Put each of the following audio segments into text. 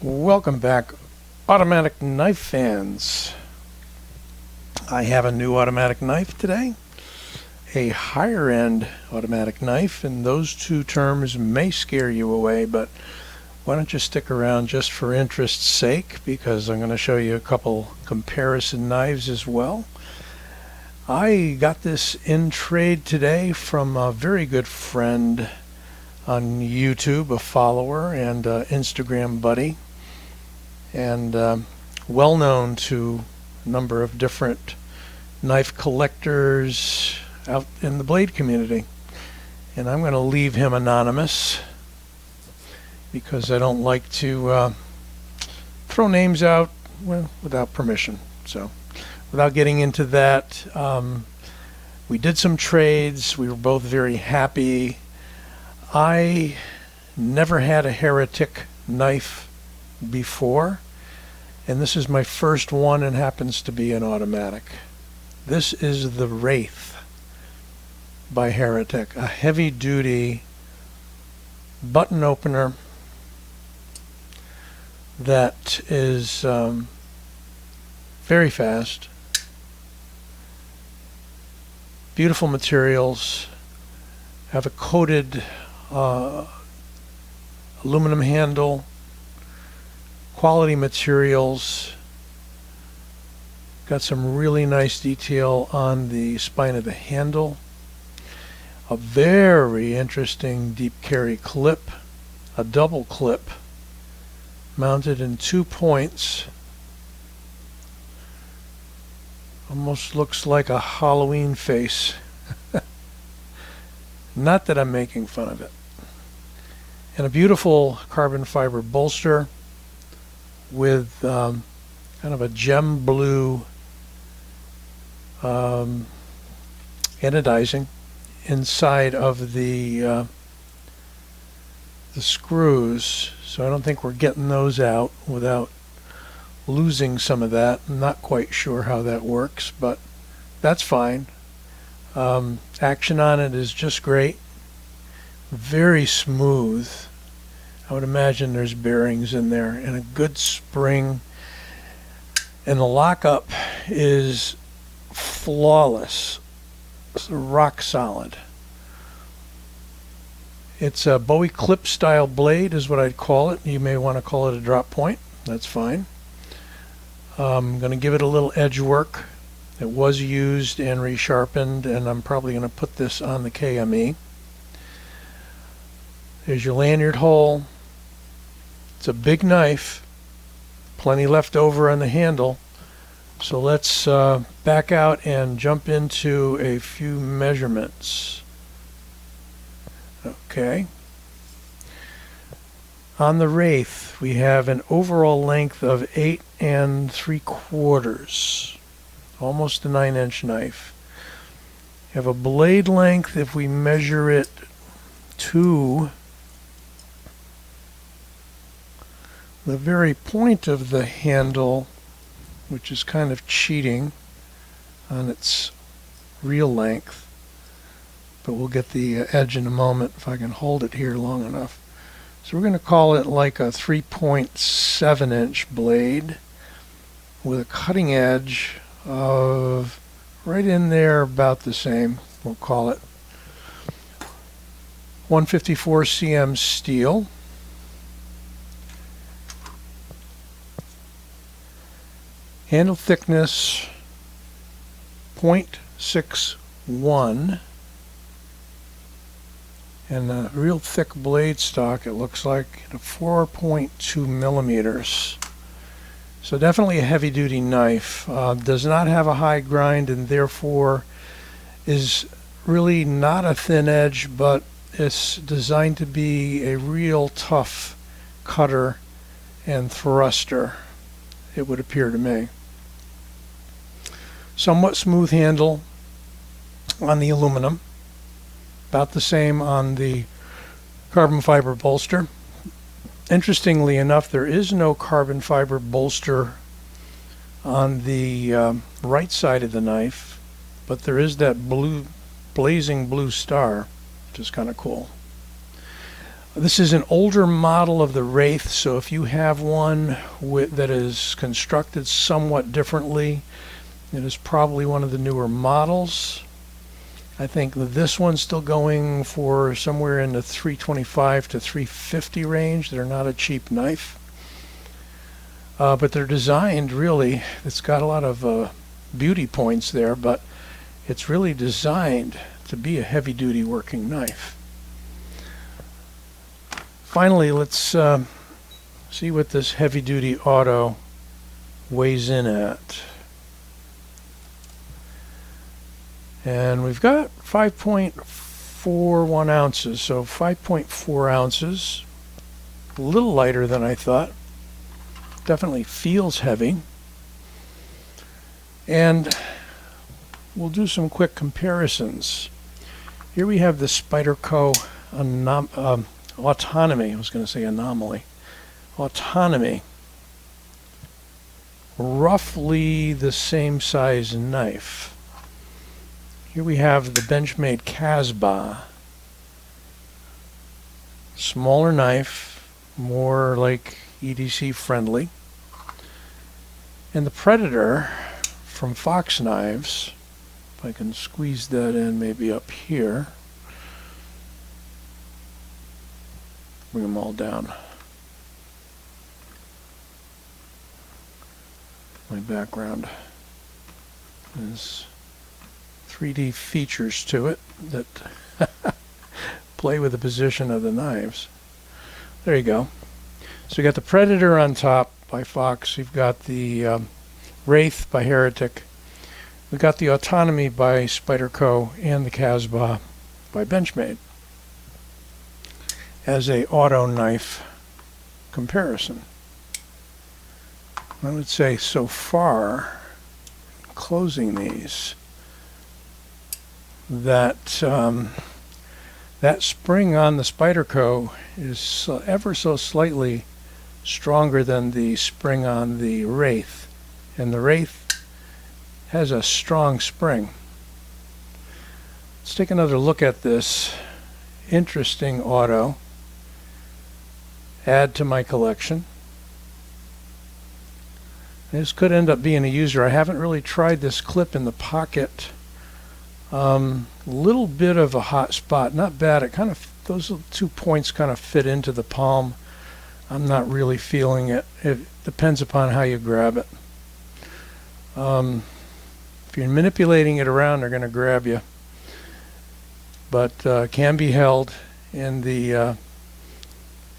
Welcome back, automatic knife fans. I have a new automatic knife today, a higher end automatic knife, and those two terms may scare you away, but why don't you stick around just for interest's sake, because I'm going to show you a couple comparison knives as well. I got this in trade today from a very good friend on YouTube, a follower and Instagram buddy, and well known to a number of different knife collectors out in the blade community. And I'm going to leave him anonymous because I don't like to throw names out without permission. So without getting into that, we did some trades. We were both very happy. I never had a Heretic knife before, and this is my first one and happens to be an automatic. This is the Wraith by Heretic, a heavy-duty button opener that is very fast, beautiful materials, have a coated aluminum handle, quality materials, got some really nice detail on the spine of the handle, a very interesting deep carry clip, a double clip mounted in 2 points, almost looks like a Halloween face. Not that I'm making fun of it. And a beautiful carbon fiber bolster with kind of a gem blue anodizing inside of the screws. So I don't think we're getting those out without losing some of that. I'm not quite sure how that works, but that's fine. Action on it is just great. Very smooth. I would imagine there's bearings in there and a good spring, and the lockup is flawless. It's rock solid. It's a Bowie clip style blade is what I'd call it. You may want to call it a drop point. That's fine. I'm going to give it a little edge work. It was used and resharpened, and I'm probably going to put this on the KME. There's your lanyard hole. It's a big knife, plenty left over on the handle. So let's back out and jump into a few measurements. Okay. On the Wraith, we have an overall length of 8 3/4, almost a 9-inch knife. You have a blade length, if we measure it to the very point of the handle, which is kind of cheating on its real length, but we'll get the edge in a moment if I can hold it here long enough. So we're going to call it like a 3.7-inch blade with a cutting edge of right in there, about the same. We'll call it 154 cm steel. Handle thickness 0.61, and a real thick blade stock, it looks like, 4.2 millimeters. So definitely a heavy duty knife. Does not have a high grind and therefore is really not a thin edge, but it's designed to be a real tough cutter and thruster, it would appear to me. Somewhat smooth handle on the aluminum, about the same on the carbon fiber bolster. Interestingly enough, there is no carbon fiber bolster on the right side of the knife, but there is that blue, blazing blue star, which is kind of cool. This is an older model of the Wraith, so if you have one that is constructed somewhat differently, it is probably one of the newer models. I think this one's still going for somewhere in the 325 to 350 range. They're not a cheap knife. But they're designed really, it's got a lot of beauty points there, but it's really designed to be a heavy-duty working knife. Finally, let's see what this heavy-duty auto weighs in at. And we've got 5.41 ounces, so 5.4 ounces, a little lighter than I thought. Definitely feels heavy. And we'll do some quick comparisons. Here we have the Spyderco Autonomy. I was going to say anomaly. Autonomy. Roughly the same size knife. Here we have the Benchmade Casbah. Smaller knife, more like EDC friendly. And the Predator from Fox Knives, if I can squeeze that in maybe up here. Bring them all down. My background is 3D features to it that play with the position of the knives. There you go. So you got the Predator on top by Fox. You've got the Wraith by Heretic. We've got the Autonomy by Spyderco and the Casbah by Benchmade as a auto knife comparison. I would say so far, closing these, that that spring on the Spyderco is ever so slightly stronger than the spring on the Wraith, and the Wraith has a strong spring. Let's take another look at this interesting auto. Add to my collection. This could end up being a user. I haven't really tried this clip in the pocket. Little bit of a hot spot, not bad. It kind of, those 2 points kind of fit into the palm. I'm not really feeling it. It depends upon how you grab it. If you're manipulating it around, they're going to grab you. But can be held in the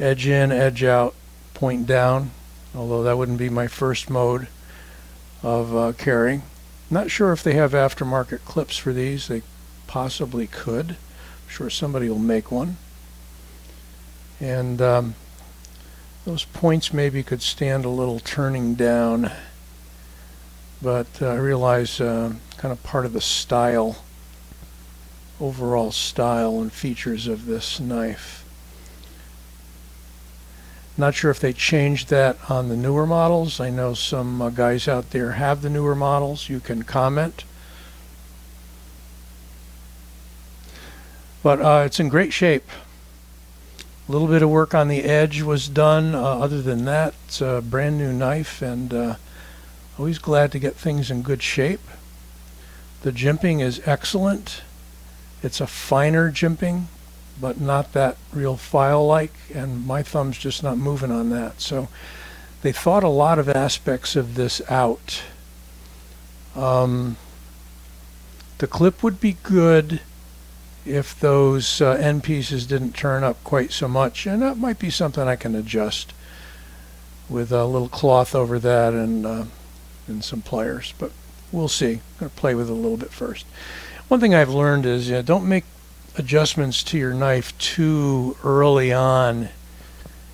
edge in, edge out, point down, although that wouldn't be my first mode of carrying. Not sure if they have aftermarket clips for these. They possibly could. I'm sure somebody will make one. And those points maybe could stand a little turning down, but I realize kind of part of the style, overall style and features of this knife. Not sure if they changed that on the newer models. I know some guys out there have the newer models. You can comment. But it's in great shape. A little bit of work on the edge was done. Other than that, it's a brand new knife, and always glad to get things in good shape. The jimping is excellent. It's a finer jimping, but not that real file-like, and my thumb's just not moving on that. So they thought a lot of aspects of this out. The clip would be good if those end pieces didn't turn up quite so much, and that might be something I can adjust with a little cloth over that and some pliers, but we'll see. I'm going to play with it a little bit first. One thing I've learned is don't make adjustments to your knife too early on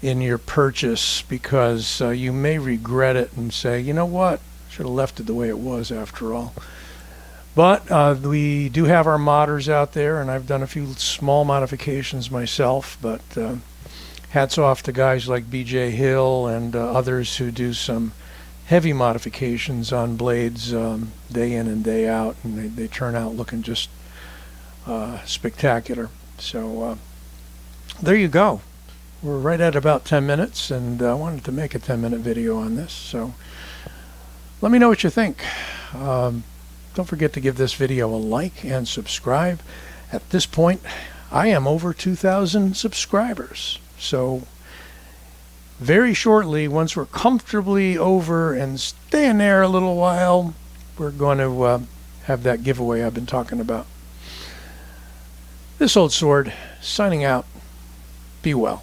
in your purchase, because you may regret it and say, you know what, should have left it the way it was after all. But we do have our modders out there, and I've done a few small modifications myself, but hats off to guys like BJ Hill and others who do some heavy modifications on blades day in and day out, and they turn out looking just spectacular. So there you go. we're right at about 10 minutes, and I wanted to make a 10-minute video on this, so let me know what you think. Don't forget to give this video a like and subscribe. At this point, I am over 2,000 subscribers, so very shortly, once we're comfortably over and staying there a little while, we're going to have that giveaway I've been talking about. This old sword, signing out. Be well.